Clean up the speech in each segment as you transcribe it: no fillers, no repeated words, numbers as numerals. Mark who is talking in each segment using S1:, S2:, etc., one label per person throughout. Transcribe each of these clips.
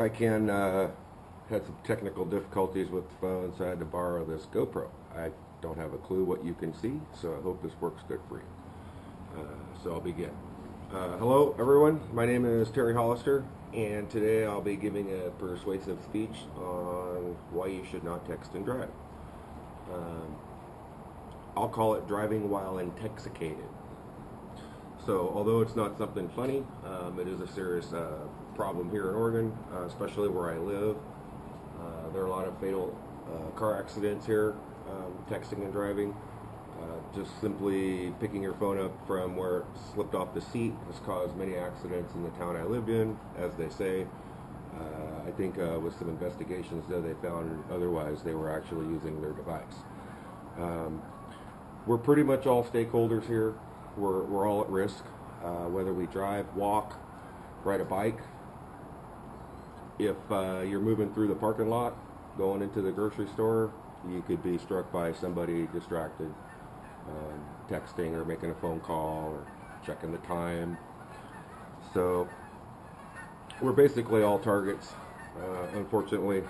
S1: Hi Ken, had some technical difficulties with the phone, so I had to borrow this GoPro. I don't have a clue what you can see, so I hope this works good for you. So I'll begin. Hello everyone, my name is Terry Hollister, and today I'll be giving a persuasive speech on why you should not text and drive. I'll call it driving while intoxicated. So although it's not something funny, it is a serious problem here in Oregon, especially where I live. There are a lot of fatal car accidents here, texting and driving. Just simply picking your phone up from where it slipped off the seat has caused many accidents in the town I lived in, as they say. I think with some investigations though, they found otherwise they were actually using their device. We're pretty much all stakeholders here. We're all at risk, whether we drive, walk, ride a bike. If you're moving through the parking lot, going into the grocery store, you could be struck by somebody distracted, texting or making a phone call or checking the time. So we're basically all targets, unfortunately.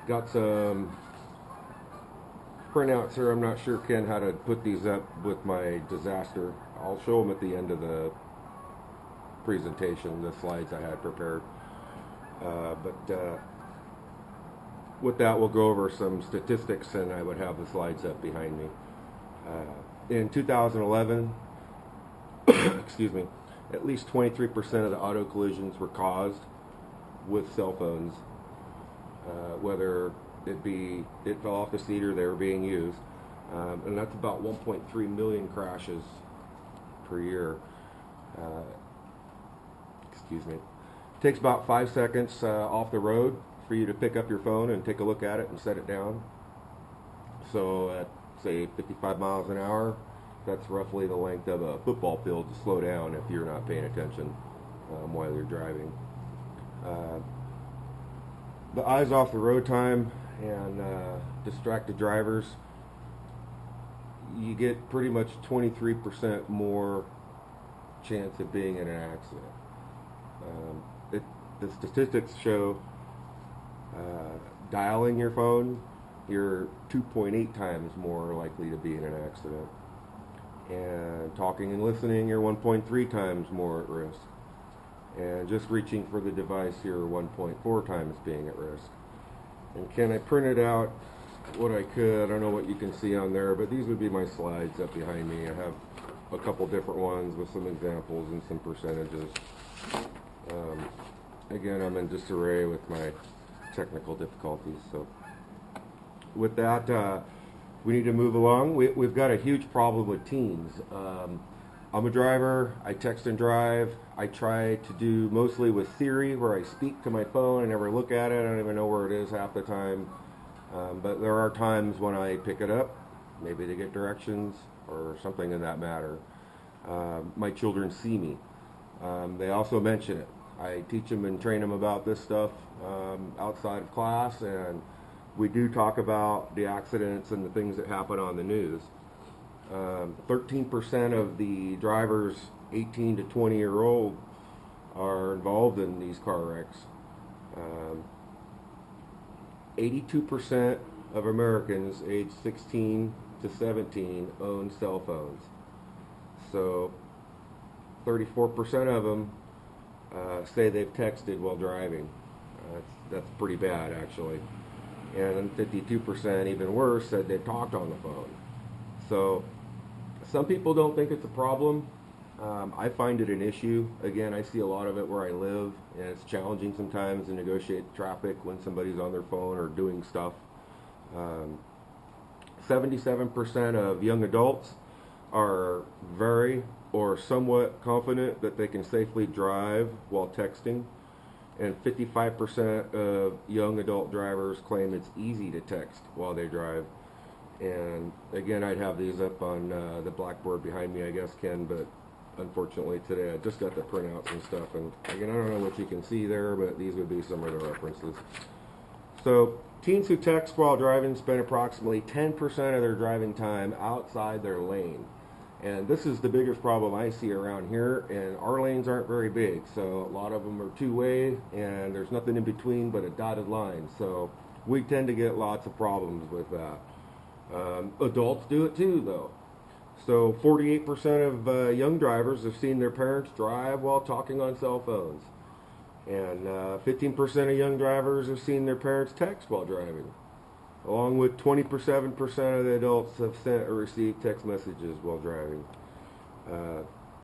S1: Got some printouts here. I'm not sure, Ken, how to put these up with my disaster. I'll show them at the end of the presentation, the slides I had prepared. But with that, we'll go over some statistics, and I would have the slides up behind me. In 2011, excuse me, at least 23% of the auto collisions were caused with cell phones, whether it fell off the seat or they were being used, and that's about 1.3 million crashes per year. Excuse me. It takes about 5 seconds off the road for you to pick up your phone and take a look at it and set it down. So at say 55 miles an hour, that's roughly the length of a football field to slow down if you're not paying attention while you're driving. The eyes off the road time and distracted drivers, you get pretty much 23% more chance of being in an accident. The statistics show dialing your phone, you're 2.8 times more likely to be in an accident. And talking and listening, you're 1.3 times more at risk. And just reaching for the device, you're 1.4 times being at risk. And Ken, I printed out what I could. I don't know what you can see on there, but these would be my slides up behind me. I have a couple different ones with some examples and some percentages. Again, I'm in disarray with my technical difficulties. So with that, we need to move along. We've got a huge problem with teens. I'm a driver. I text and drive. I try to do mostly with Siri, where I speak to my phone. I never look at it. I don't even know where it is half the time. But there are times when I pick it up, maybe to get directions or something in that matter. My children see me. They also mention it. I teach them and train them about this stuff outside of class, and we do talk about the accidents and the things that happen on the news. 13% of the drivers 18 to 20-year-old are involved in these car wrecks. 82% of Americans aged 16 to 17 own cell phones. So 34% of them say they've texted while driving. That's pretty bad, actually. And 52%, even worse, said they talked on the phone. So some people don't think it's a problem. I find it an issue. Again, I see a lot of it where I live, and it's challenging sometimes to negotiate traffic when somebody's on their phone or doing stuff. 77% of young adults are very or somewhat confident that they can safely drive while texting, and 55% of young adult drivers claim it's easy to text while they drive. And again, I'd have these up on the blackboard behind me, I guess, Ken, but unfortunately today I just got the printouts and stuff, and again, I don't know what you can see there, but these would be some of the references. So teens who text while driving spend approximately 10% of their driving time outside their lane. And this is the biggest problem I see around here, and our lanes aren't very big, so a lot of them are two-way, and there's nothing in between but a dotted line. So we tend to get lots of problems with that. Adults do it too, though. So 48% of young drivers have seen their parents drive while talking on cell phones. And 15% of young drivers have seen their parents text while driving. Along with 27% of the adults have sent or received text messages while driving.